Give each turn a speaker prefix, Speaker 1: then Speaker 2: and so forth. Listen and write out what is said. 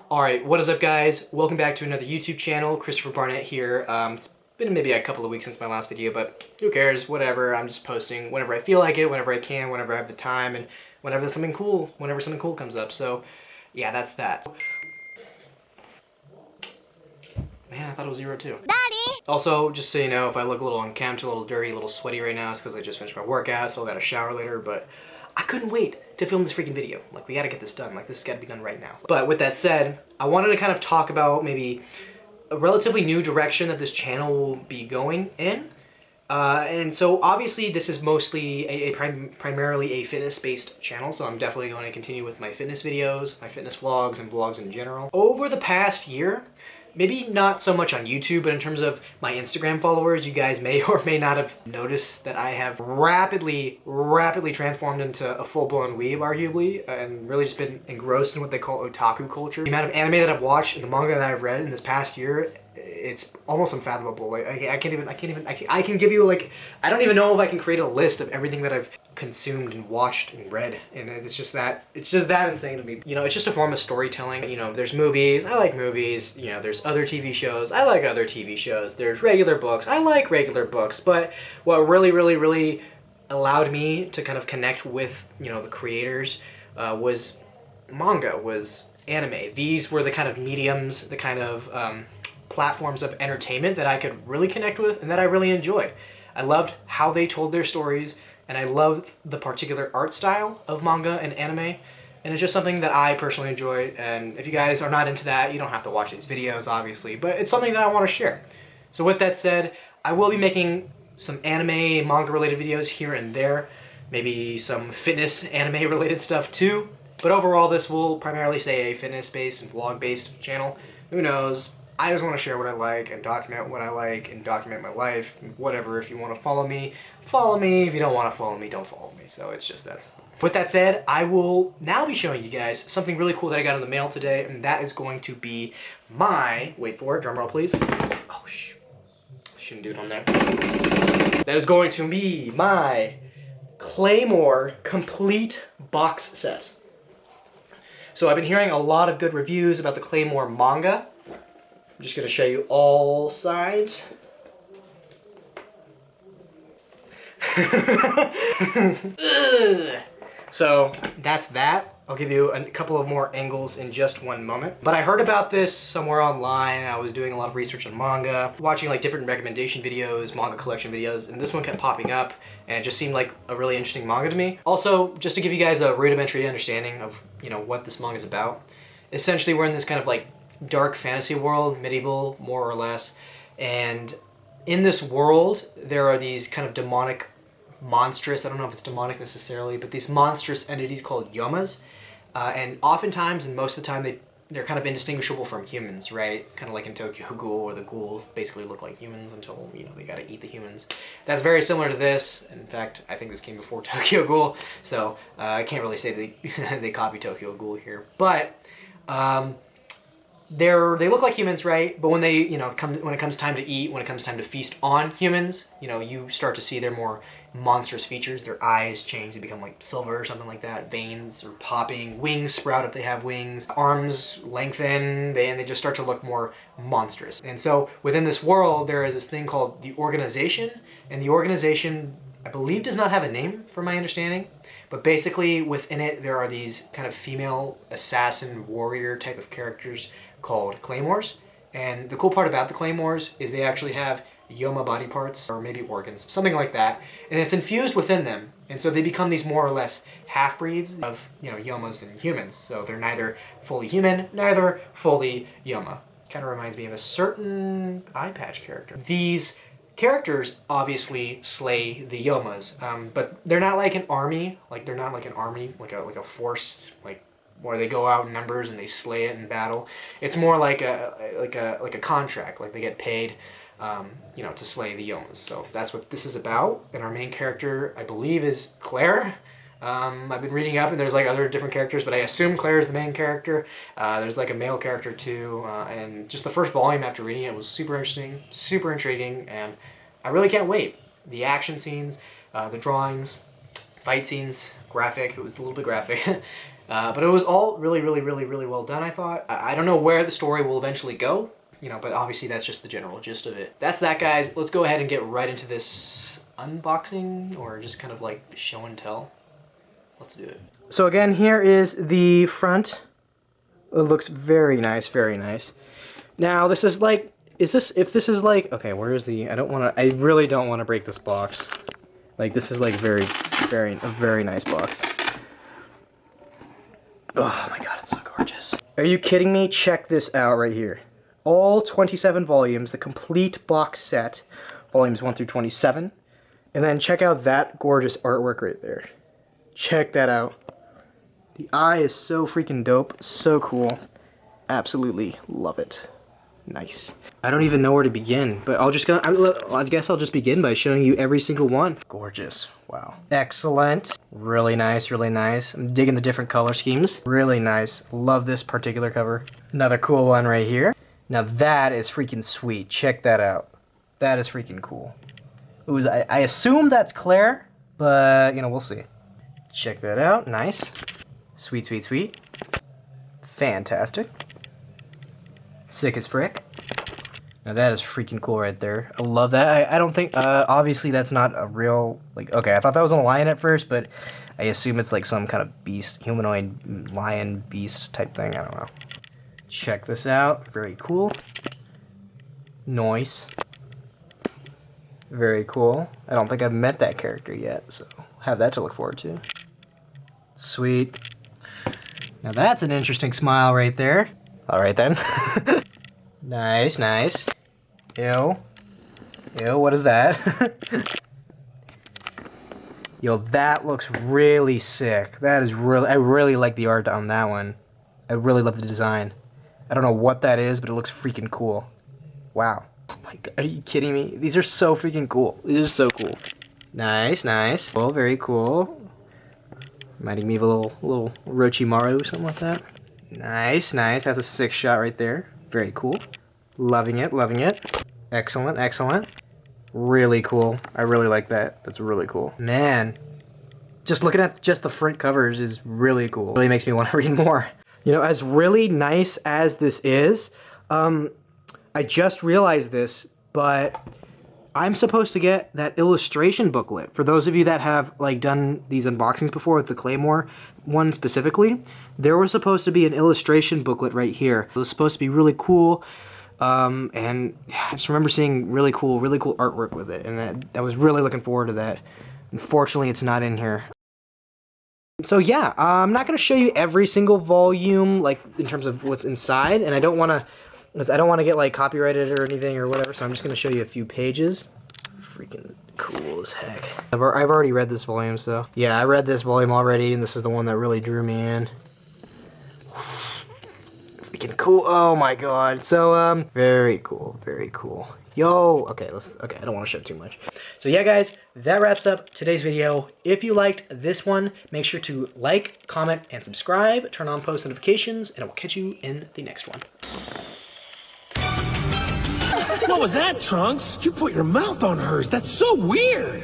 Speaker 1: Alright, what is up guys? Welcome back to another YouTube channel. Christopher Barnett here. It's been maybe a couple of weeks since my last video, but who cares, whatever. I'm just posting whenever I feel like it, whenever I can, whenever I have the time, and whenever something cool comes up. So yeah, that's that. Man, I thought it was 0 too. Daddy! Also, just so you know, if I look a little unkempt, a little dirty, a little sweaty right now, it's because I just finished my workout, so I got a shower later, but I couldn't wait to film this freaking video. Like, we gotta get this done. Like, this has gotta be done right now. But with that said, I wanted to kind of talk about maybe a relatively new direction that this channel will be going in. And so obviously this is mostly primarily a fitness-based channel, so I'm definitely going to continue with my fitness videos, my fitness vlogs, and vlogs in general. Over the past year, maybe not so much on YouTube, but in terms of my Instagram followers, you guys may or may not have noticed that I have rapidly transformed into a full-blown weeb, arguably, and really just been engrossed in what they call otaku culture. The amount of anime that I've watched and the manga that I've read in this past year, it's almost unfathomable. Like, I can give you, like, I don't even know if I can create a list of everything that I've consumed and watched and read, and it's just that insane to me. You know, it's just a form of storytelling. You know, there's movies, I like movies, you know, there's other TV shows, I like other TV shows, there's regular books, I like regular books, but what really allowed me to kind of connect with, you know, the creators was manga, was anime. These were the kind of mediums, the kind of platforms of entertainment that I could really connect with and that I really enjoyed. I loved how they told their stories, and I loved the particular art style of manga and anime, and it's just something that I personally enjoy. And if you guys are not into that, you don't have to watch these videos, obviously, but it's something that I want to share. So with that said, I will be making some anime, manga related videos here and there, maybe some fitness anime related stuff too, but overall this will primarily stay a fitness based and vlog based channel. Who knows? I just want to share what I like and document what I like and document my life, whatever. If you want to follow me, follow me. If you don't want to follow me, don't follow me. So it's just that simple. With that said, I will now be showing you guys something really cool that I got in the mail today, and that is going to be my, wait for it, drum roll please. Oh, shouldn't do it on there. That is going to be my Claymore complete box set. So I've been hearing a lot of good reviews about the Claymore manga. I'm just going to show you all sides. So that's that. I'll give you a couple of more angles in just one moment. But I heard about this somewhere online. I was doing a lot of research on manga, watching like different recommendation videos, manga collection videos, and this one kept popping up, and it just seemed like a really interesting manga to me. Also, just to give you guys a rudimentary understanding of, you know, what this manga is about. Essentially, we're in this kind of like dark fantasy world, medieval more or less, and in this world there are these kind of demonic, monstrous, I don't know if it's demonic necessarily, but these monstrous entities called yomas, and oftentimes and most of the time they're kind of indistinguishable from humans, right? Kind of like in Tokyo Ghoul, where the ghouls basically look like humans until, you know, they gotta eat the humans. That's very similar to this. In fact, I think this came before Tokyo Ghoul, so I can't really say they copied Tokyo Ghoul here, but they look like humans, right? But when they, you know, when it comes time to eat, when it comes time to feast on humans, you know, you start to see their more monstrous features. Their eyes change, they become like silver or something like that. Veins are popping, wings sprout if they have wings, arms lengthen, and they just start to look more monstrous. And so within this world, there is this thing called the organization, and the organization, I believe, does not have a name from my understanding. But basically within it, there are these kind of female assassin warrior type of characters called Claymores. And the cool part about the Claymores is they actually have Yoma body parts, or maybe organs, something like that. And it's infused within them. And so they become these more or less half-breeds of, you know, Yomas and humans. So they're neither fully human, neither fully Yoma. Kind of reminds me of a certain eye patch character. These characters obviously slay the Yomas, but they're not like an army. Like, they're not like an army, like a force, like where they go out in numbers and they slay it in battle. It's more like a contract. Like, they get paid, you know, to slay the Yomas. So that's what this is about. And our main character, I believe, is Claire. I've been reading up, and there's like other different characters, but I assume Claire is the main character. There's like a male character too, and just the first volume after reading it was super interesting, super intriguing, and I really can't wait. The action scenes, the drawings, fight scenes, graphic. It was a little bit graphic. But it was all really, really, really, really well done, I thought. I don't know where the story will eventually go, you know, but obviously that's just the general gist of it. That's that, guys. Let's go ahead and get right into this unboxing, or just kind of like show and tell. Let's do it. So again, here is the front. It looks very nice, very nice. Now, this is like, if this is like, okay, where is the, I really don't want to break this box. Like, this is like a very nice box. Oh my god, it's so gorgeous. Are you kidding me? Check this out right here. All 27 volumes, the complete box set, volumes 1 through 27. And then check out that gorgeous artwork right there. Check that out. The eye is so freaking dope, so cool. Absolutely love it. Nice. I don't even know where to begin, but I guess I'll just begin by showing you every single one. Gorgeous. Wow. Excellent. Really nice, really nice. I'm digging the different color schemes. Really nice. Love this particular cover. Another cool one right here. Now that is freaking sweet. Check that out. That is freaking cool. It was, I assume that's Claire, but, you know, we'll see. Check that out. Nice. Sweet, sweet, sweet. Fantastic. Sick as frick. Now that is freaking cool right there. I love that. I don't think, obviously that's not a real, like, okay, I thought that was a lion at first, but I assume it's like some kind of beast, humanoid lion beast type thing. I don't know. Check this out. Very cool. Nice. Very cool. I don't think I've met that character yet, so have that to look forward to. Sweet. Now that's an interesting smile right there. Alright then. Nice, nice. Ew. Ew, what is that? Yo, that looks really sick. That is really, I really like the art on that one. I really love the design. I don't know what that is, but it looks freaking cool. Wow. Oh my god, are you kidding me? These are so freaking cool. These are so cool. Nice, nice. Well, very cool. Reminding me of a little Orochimaru, something like that. Nice, nice. That's a sick shot right there. Very cool. Loving it, loving it. Excellent, excellent. Really cool. I really like that. That's really cool. Man, just looking at just the front covers is really cool. Really makes me want to read more. You know, as really nice as this is, I just realized this, but I'm supposed to get that illustration booklet. For those of you that have like done these unboxings before with the Claymore one specifically, there was supposed to be an illustration booklet right here. It was supposed to be really cool, and I just remember seeing really cool artwork with it, and I was really looking forward to that. Unfortunately, it's not in here. So yeah, I'm not going to show you every single volume, like in terms of what's inside, and I don't want to get like copyrighted or anything or whatever, so I'm just going to show you a few pages. Freaking cool as heck. I've already read this volume, so yeah, I read this volume already, and this is the one that really drew me in. Freaking cool. Oh my god. So very cool, very cool. Yo, okay, I don't want to show too much. So yeah, guys, that wraps up today's video. If you liked this one, make sure to like, comment, and subscribe. Turn on post notifications, and I will catch you in the next one.
Speaker 2: What was that, Trunks? You put your mouth on hers. That's so weird.